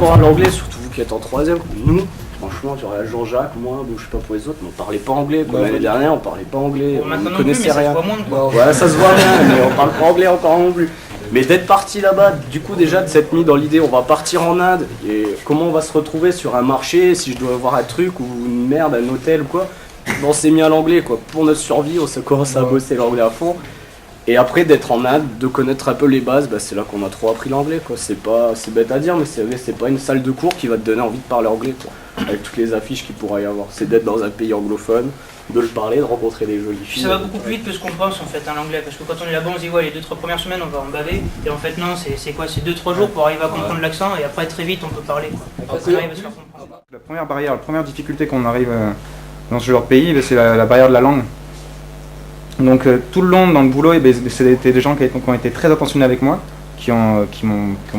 rapport à l'anglais, surtout vous qui êtes en troisième, nous, franchement, genre Jean-Jacques, moi, bon, je sais pas pour les autres, mais on parlait pas anglais. L'année dernière, on parlait pas anglais, on ne connaissait rien. Ça se voit moins, quoi. Ouais, ça se voit bien, mais on parle pas anglais encore non plus. Mais d'être parti là-bas, du coup déjà de s'être mis dans l'idée on va partir en Inde et comment on va se retrouver sur un marché si je dois voir un truc ou une merde, un hôtel ou quoi, on s'est mis à l'anglais quoi. Pour notre survie on s'est commencé à bosser l'anglais à fond. Et après d'être en Inde, de connaître un peu les bases, bah, c'est là qu'on a trop appris l'anglais quoi. C'est bête à dire mais c'est pas une salle de cours qui va te donner envie de parler anglais quoi. Avec toutes les affiches qu'il pourrait y avoir. C'est d'être dans un pays anglophone, de le parler, de rencontrer des jolies filles. Ça va beaucoup plus vite que ce qu'on pense en fait à l'anglais, parce que quand on est là-bas on se dit ouais les 2-3 premières semaines on va en baver, et en fait non c'est quoi, c'est 2-3 jours pour arriver à comprendre l'accent et après très vite on peut parler quoi. Après, on arrive à se faire comprendre. La première barrière, la première difficulté qu'on arrive dans ce genre de pays, c'est la barrière de la langue. Donc tout le long dans le boulot, c'était des gens qui ont été très attentionnés avec moi, qui ont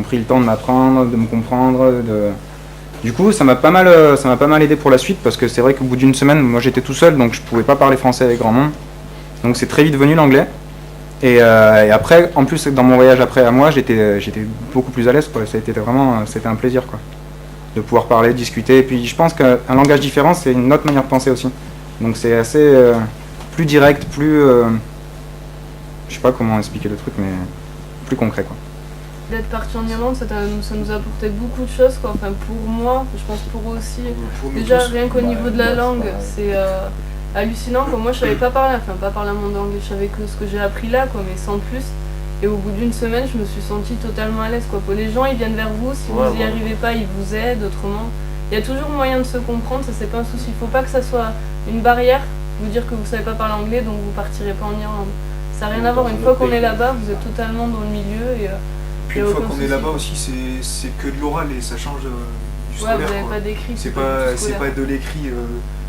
pris le temps de m'apprendre, de me comprendre. Du coup, ça m'a pas mal aidé pour la suite parce que c'est vrai qu'au bout d'une semaine, moi j'étais tout seul donc je pouvais pas parler français avec grand monde. Donc c'est très vite venu l'anglais. Et après, en plus dans mon voyage après à moi, j'étais beaucoup plus à l'aise quoi. C'était un plaisir quoi, de pouvoir parler, discuter. Et puis je pense qu'un langage différent, c'est une autre manière de penser aussi. Donc c'est assez plus direct, plus je sais pas comment expliquer le truc, mais plus concret quoi. D'être parti en Irlande, ça nous a apporté beaucoup de choses quoi. Enfin pour moi, je pense pour eux aussi. Déjà rien qu'au niveau de la langue, c'est hallucinant quoi. Moi je savais pas parler un mot d'anglais, je savais que ce que j'ai appris là quoi, mais sans plus. Et au bout d'une semaine, je me suis sentie totalement à l'aise quoi. Les gens ils viennent vers vous, si vous n'y arrivez pas, ils vous aident autrement. Il y a toujours moyen de se comprendre, ça c'est pas un souci. Il faut pas que ça soit une barrière, vous dire que vous savez pas parler anglais donc vous partirez pas en Irlande. Ça n'a rien à voir, une fois qu'on est là-bas, vous êtes totalement dans le milieu et puis une fois qu'on est là-bas aussi, c'est que de l'oral et ça change du scolaire. Vous n'avez pas d'écrit. C'est pas de l'écrit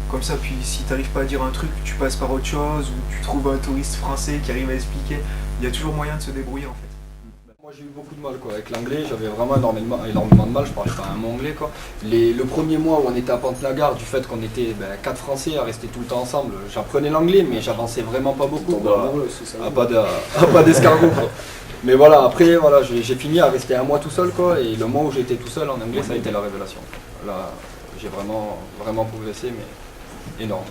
comme ça, puis si tu n'arrives pas à dire un truc, tu passes par autre chose, ou tu trouves un touriste français qui arrive à expliquer. Il y a toujours moyen de se débrouiller en fait. Moi j'ai eu beaucoup de mal quoi. Avec l'anglais, j'avais vraiment énormément de mal, je parlais pas un mot anglais quoi. Le premier mois où on était à Pente-Lagarde, du fait qu'on était 4 Français à rester tout le temps ensemble, j'apprenais l'anglais mais j'avançais vraiment pas beaucoup. Pas d'escargot quoi. Mais voilà, après voilà, j'ai fini à rester un mois tout seul quoi, et le mois où j'étais tout seul en anglais ça a été la révélation. Là j'ai vraiment progressé mais énorme.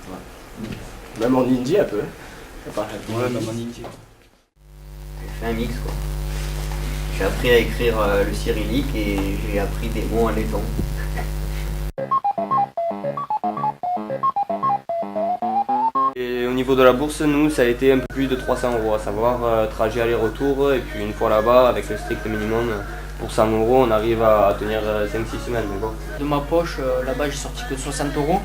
Ouais. Même en hindi un peu. Ouais, même en hindi. J'ai fait un mix quoi. J'ai appris à écrire le cyrillique et j'ai appris des mots en letton. Et au niveau de la bourse, nous, ça a été un peu plus de 300 €, à savoir trajet aller-retour, et puis une fois là-bas, avec le strict minimum, pour 100 €, on arrive à tenir 5-6 semaines. Mais bon. De ma poche, là-bas j'ai sorti que 60 €,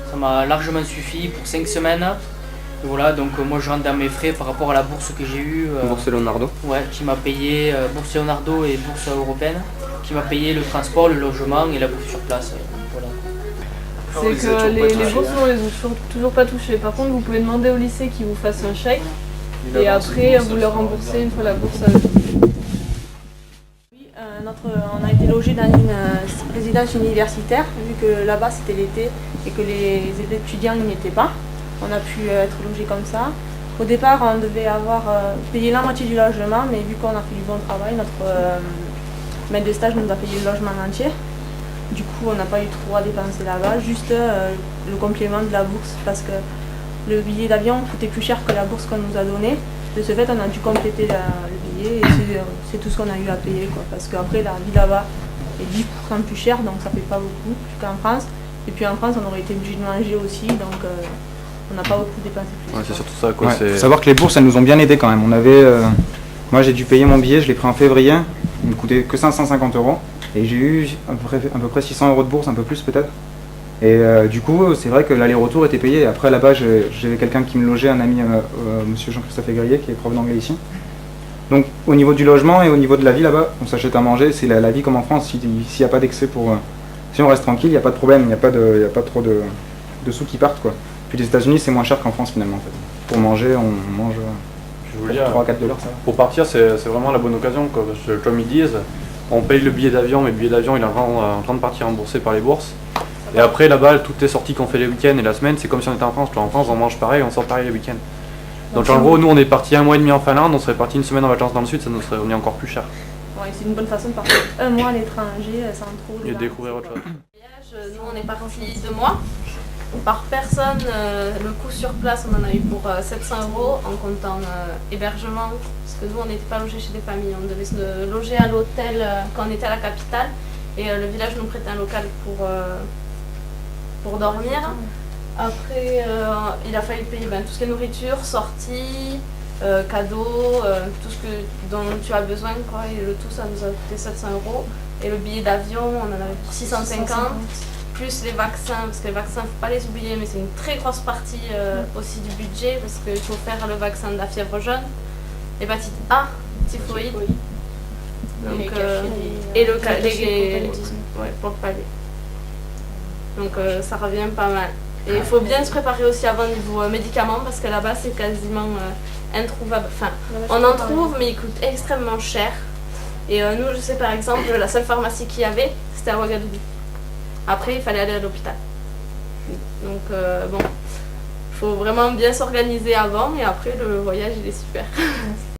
ça m'a largement suffi pour 5 semaines. Et voilà, donc moi je rentre dans mes frais par rapport à la bourse que j'ai eue. Bourse Leonardo. Ouais, qui m'a payé, bourse Leonardo et bourse européenne, qui m'a payé le transport, le logement et la bouffe sur place. Voilà. C'est que les bourses, on les a toujours pas touchées. Par contre, vous pouvez demander au lycée qu'ils vous fassent un chèque et après vous leur remboursez une fois la bourse à eux. Oui, on a été logé dans une résidence universitaire, vu que là-bas c'était l'été et que les étudiants n'y étaient pas. On a pu être logé comme ça. Au départ, on devait avoir payé la moitié du logement, mais vu qu'on a fait du bon travail, notre maître de stage nous a payé le logement entier. Du coup, on n'a pas eu trop à dépenser là-bas, juste le complément de la bourse, parce que le billet d'avion coûtait plus cher que la bourse qu'on nous a donnée. De ce fait, on a dû compléter le billet et c'est tout ce qu'on a eu à payer, quoi, parce qu'après, la vie là-bas est 10% plus chère, donc ça fait pas beaucoup, plus qu'en France. Et puis en France, on aurait été obligé de manger aussi, donc on n'a pas beaucoup dépensé plus. Ouais, c'est surtout ça, quoi. Faut savoir que les bourses, elles nous ont bien aidés quand même. On avait, moi, j'ai dû payer mon billet, je l'ai pris en février, il me coûtait que 550 €. Et j'ai eu à peu près 600 € de bourse, un peu plus peut-être. Et du coup, c'est vrai que l'aller-retour était payé. Après, là-bas, j'avais quelqu'un qui me logeait, un ami, monsieur Jean-Christophe Aigrier, qui est prof d'anglais ici. Donc, au niveau du logement et au niveau de la vie là-bas, on s'achète à manger. C'est la vie comme en France. S'il n'y a pas d'excès si on reste tranquille, il n'y a pas de problème. Il n'y a pas trop de sous qui partent, quoi. Puis les États-Unis, c'est moins cher qu'en France finalement, en fait. Pour manger, on mange pour 3-4 $, ça va. Pour partir, c'est vraiment la bonne occasion, quoi. Parce que, comme ils disent, on paye le billet d'avion, mais le billet d'avion il est en train de partir remboursé par les bourses. Et après là-bas, toutes les sorties qu'on fait les week-ends et la semaine, c'est comme si on était en France. En France, on mange pareil, on sort pareil les week-ends. Donc en gros, nous on est parti 1 mois et demi en Finlande, on serait parti une semaine en vacances dans le sud, ça nous serait revenu encore plus cher. Ouais, c'est une bonne façon de partir un mois à l'étranger sans trop... Et de découvrir autre chose. Nous, on est parti 2 mois. Par personne, le coût sur place, on en a eu pour 700 € en comptant hébergement. Parce que nous, on n'était pas logés chez des familles. On devait se loger à l'hôtel quand on était à la capitale. Et le village nous prêtait un local pour dormir. Après, il a fallu payer tout ce qui est nourriture, sortie, cadeaux, tout ce dont tu as besoin, quoi. Et le tout, ça nous a coûté 700 €. Et le billet d'avion, on en avait pour 650, plus les vaccins, parce que les vaccins, il ne faut pas les oublier, mais c'est une très grosse partie aussi du budget, parce qu'il faut faire le vaccin de la fièvre jaune, l'hépatite A, typhoïde, donc, et le pour le palais. Donc ça revient pas mal. Et il faut bien se préparer aussi avant niveau médicaments, parce que là-bas, c'est quasiment introuvable. Enfin, on en trouve, mais ils coûtent extrêmement cher. Et nous, je sais par exemple, la seule pharmacie qu'il y avait, c'était à Ouagadougou. Après, il fallait aller à l'hôpital. Donc bon, il faut vraiment bien s'organiser avant, et après, le voyage, il est super.